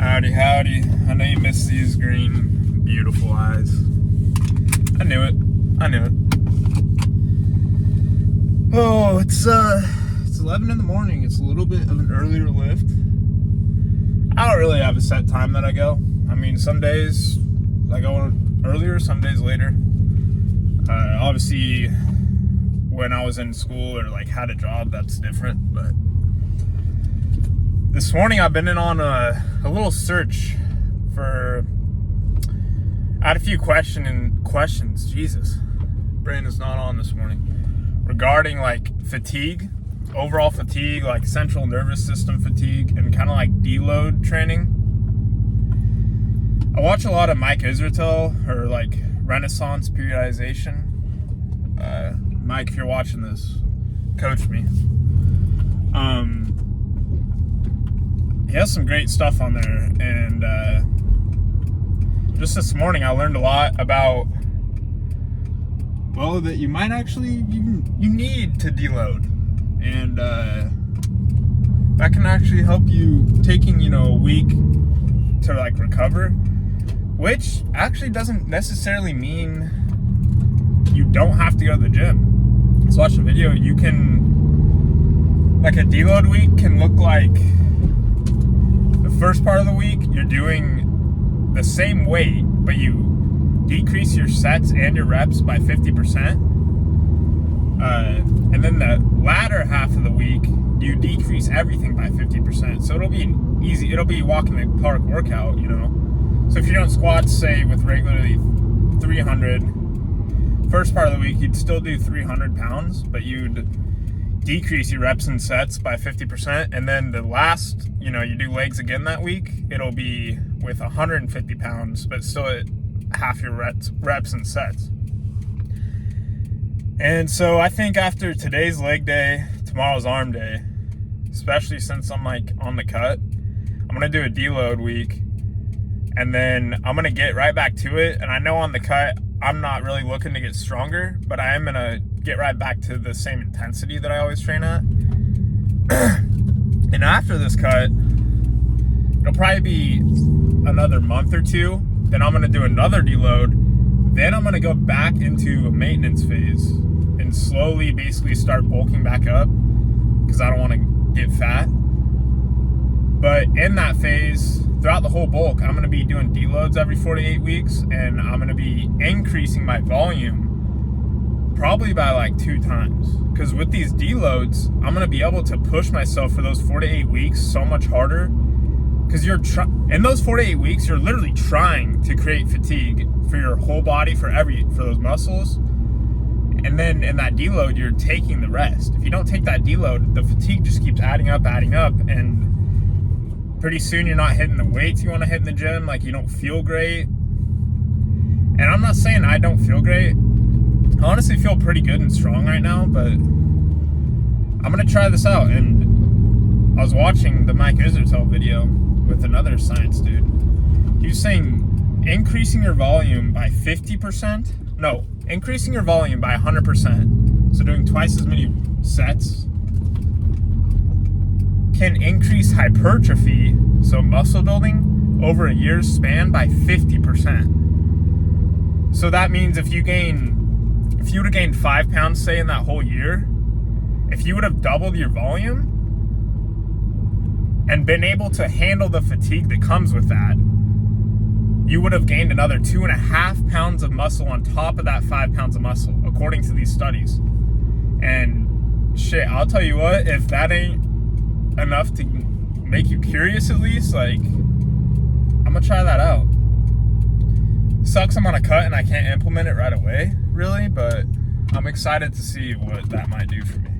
Howdy, howdy. I know you miss these green, beautiful eyes. I knew it. Oh, it's 11 in the morning. It's a little bit of an earlier lift. I don't really have a set time that I go. I mean, some days I go earlier, some days later. Obviously, when I was in school or like had a job, that's different. But this morning I've been in on a little search for. I had a few questions. Jesus, brain is not on this morning. Regarding like fatigue, overall fatigue, like central nervous system fatigue, and kind of like deload training. I watch a lot of Mike Israetel or like Renaissance periodization. Mike, if you're watching this, coach me. He has some great stuff on there, and just this morning I learned a lot about, well, that you might actually you need to deload, and that can actually help you taking a week to like recover, which actually doesn't necessarily mean you don't have to go to the gym. Let's watch the video. You can, like, a deload week can look like the first part of the week you're doing the same weight, but you decrease your sets and your reps by 50%. And then the latter half of the week, you decrease everything by 50%. So it'll be walking the park workout, So if you're doing squats, say with regularly 300, first part of the week, you'd still do 300 pounds, but you'd decrease your reps and sets by 50%. And then the last, you do legs again that week, it'll be with 150 pounds, but still at half your reps and sets. And so I think after today's leg day, tomorrow's arm day, especially since I'm like on the cut, I'm going to do a deload week, and then I'm going to get right back to it. And I know on the cut, I'm not really looking to get stronger, but I am going to get right back to the same intensity that I always train at. And after this cut, it'll probably be another month or two. Then I'm going to do another deload. Then I'm going to go back into a maintenance phase and slowly basically start bulking back up because I don't want to get fat. But in that phase, throughout the whole bulk, I'm going to be doing deloads every 4 to 8 weeks, and I'm going to be increasing my volume probably by like 2 times. Because with these deloads, I'm going to be able to push myself for those 4 to 8 weeks so much harder. Because in those 4 to 8 weeks, you're literally trying to create fatigue for your whole body, for those muscles. And then in that deload, you're taking the rest. If you don't take that deload, the fatigue just keeps adding up, and pretty soon you're not hitting the weights you want to hit in the gym. Like, you don't feel great. And I'm not saying I don't feel great. I honestly feel pretty good and strong right now, but I'm going to try this out. And I was watching the Mike Israetel video with another science dude. He was saying increasing your volume by 50%. No, increasing your volume by 100%. So doing twice as many sets can increase hypertrophy, so muscle building, over a year's span by 50%. So that means if you would have gained 5 pounds, say, in that whole year, if you would have doubled your volume and been able to handle the fatigue that comes with that, you would have gained another 2.5 pounds of muscle on top of that 5 pounds of muscle, according to these studies. And shit, I'll tell you what, if that ain't enough to make you curious, at least, like, I'm gonna try that out. Sucks I'm on a cut and I can't implement it right away, really, but I'm excited to see what that might do for me.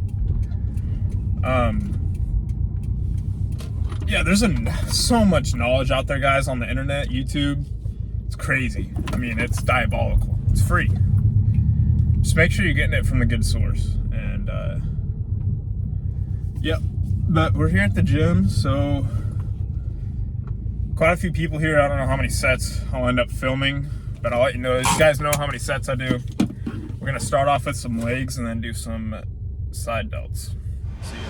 Yeah, there's so much knowledge out there, guys, on the internet, YouTube. It's crazy. I mean, it's diabolical. It's free. Just make sure you're getting it from a good source. And yep. But we're here at the gym, so quite a few people here. I don't know how many sets I'll end up filming, but I'll let you know. You guys know how many sets I do. We're gonna start off with some legs and then do some side delts. See you.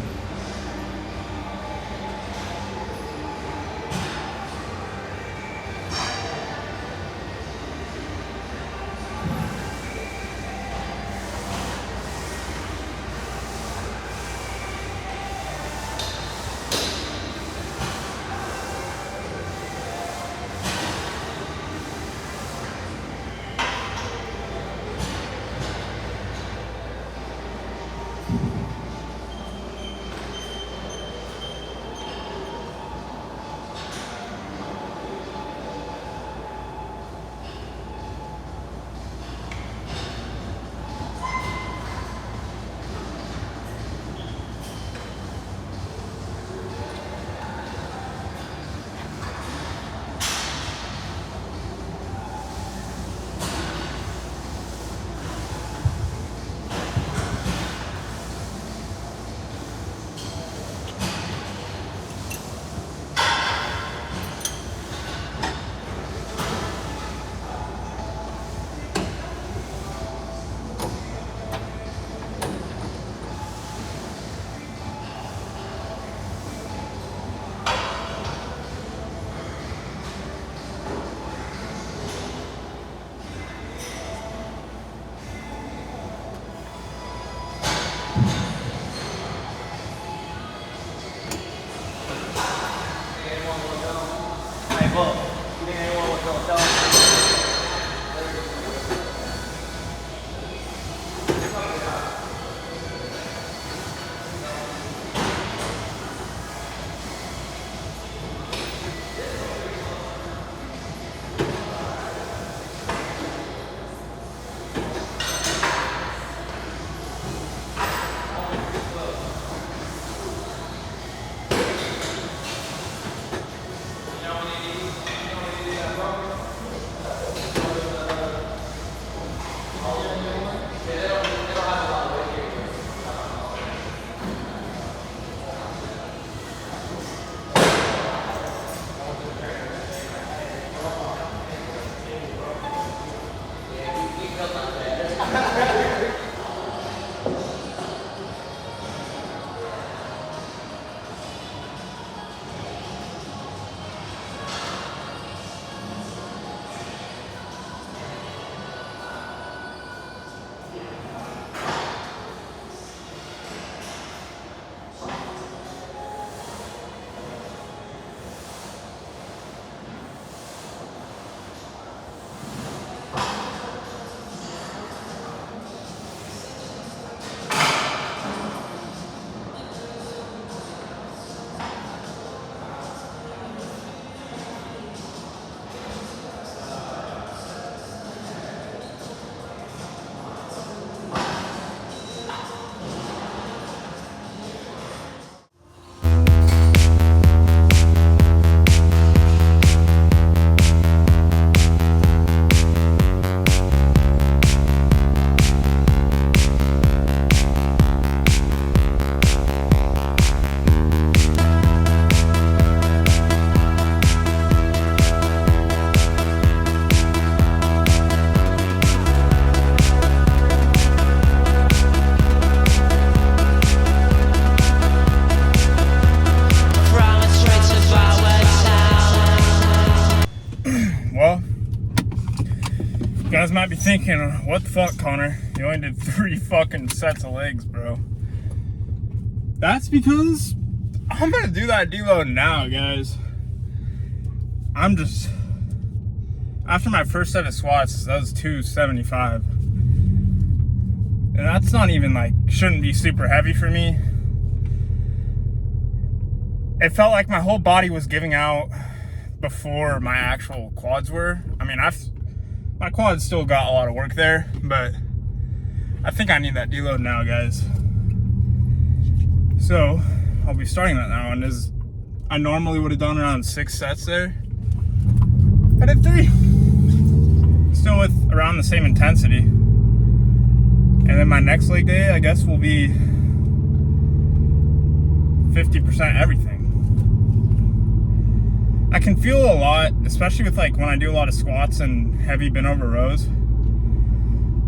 you think anyone will tell us? Well, you guys might be thinking, what the fuck, Connor? You only did 3 fucking sets of legs, bro. That's because I'm gonna do that deload now, guys. I'm just, after my first set of squats, that was 275. And that's not even like, shouldn't be super heavy for me. It felt like my whole body was giving out before my actual quads were. I mean, my quads still got a lot of work there, but I think I need that deload now, guys. So I'll be starting that now, and I normally would have done around 6 sets there. I did 3, still with around the same intensity. And then my next leg day, I guess, will be 50% everything. I can feel a lot, especially with like when I do a lot of squats and heavy bent over rows.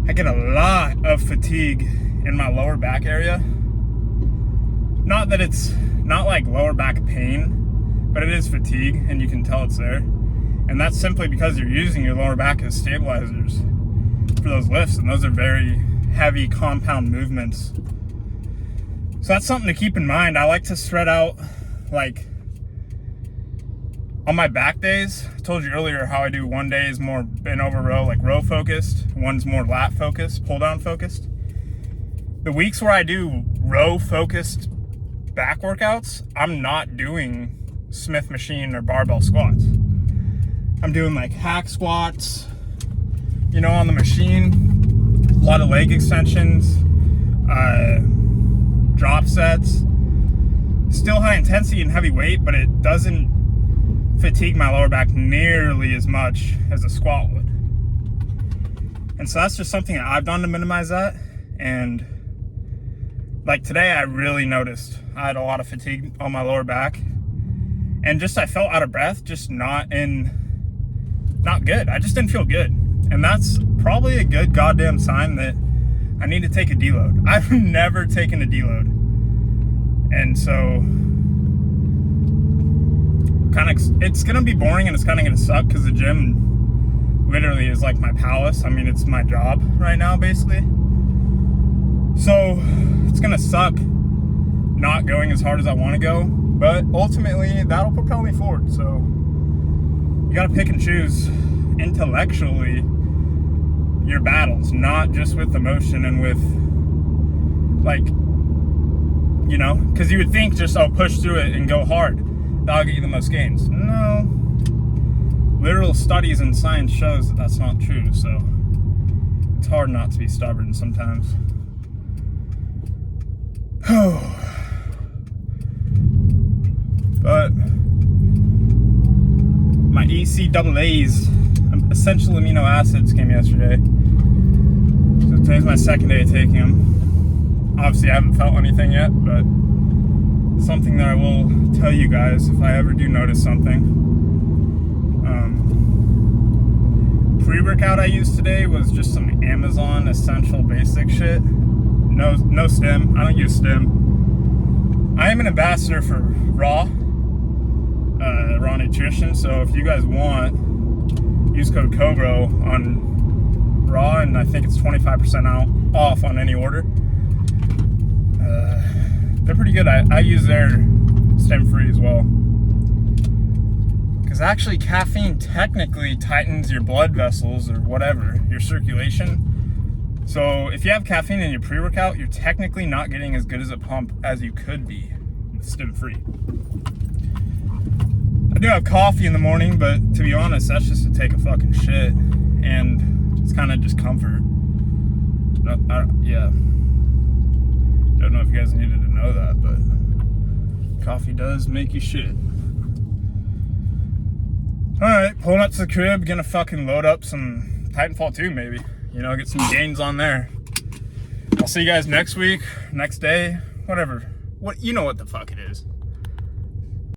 I get a lot of fatigue in my lower back area. Not that it's not like lower back pain, but it is fatigue, and you can tell it's there. And that's simply because you're using your lower back as stabilizers for those lifts, and those are very heavy compound movements. So that's something to keep in mind. I like to spread out, like, on my back days. I told you earlier how I do one day is more bent over row, like row focused. One's more lat focused, pull down focused. The weeks where I do row focused back workouts, I'm not doing Smith machine or barbell squats. I'm doing like hack squats, you know, on the machine, a lot of leg extensions, drop sets, still high intensity and heavy weight, but it doesn't fatigue my lower back nearly as much as a squat would. And so that's just something that I've done to minimize that. And like today, I really noticed I had a lot of fatigue on my lower back, and just I felt out of breath, just not good. I just didn't feel good. And that's probably a good goddamn sign that I need to take a deload. I've never taken a deload. And so it's gonna be boring, and it's kind of gonna suck because the gym literally is like my palace. I mean, it's my job right now, basically. So it's gonna suck not going as hard as I want to go, but ultimately that'll propel me forward. So you gotta pick and choose intellectually your battles, not just with emotion and with, like, you know, because you would think just, oh, push through it and go hard. That'll get you the most gains. No. Literal studies and science shows that that's not true, so it's hard not to be stubborn sometimes. But my ECAAs, essential amino acids, came yesterday. So today's my second day of taking them. Obviously I haven't felt anything yet, but something that I will tell you guys if I ever do notice something. Pre-workout I used today was just some Amazon essential basic shit. No stim. I don't use stim. I am an ambassador for raw nutrition, so if you guys want, use code COBRO on raw, and I think it's 25% off on any order. They're pretty good. I use their stim-free as well. Because actually caffeine technically tightens your blood vessels or whatever, your circulation. So if you have caffeine in your pre-workout, you're technically not getting as good as a pump as you could be with stim-free. I do have coffee in the morning, but to be honest, that's just to take a fucking shit. And it's kind of just comfort. Yeah. Don't know if you guys needed to know that, but coffee does make you shit. Alright, pulling up to the crib, gonna fucking load up some Titanfall 2 maybe. You know, get some gains on there. I'll see you guys next week, next day, whatever. You know what the fuck it is.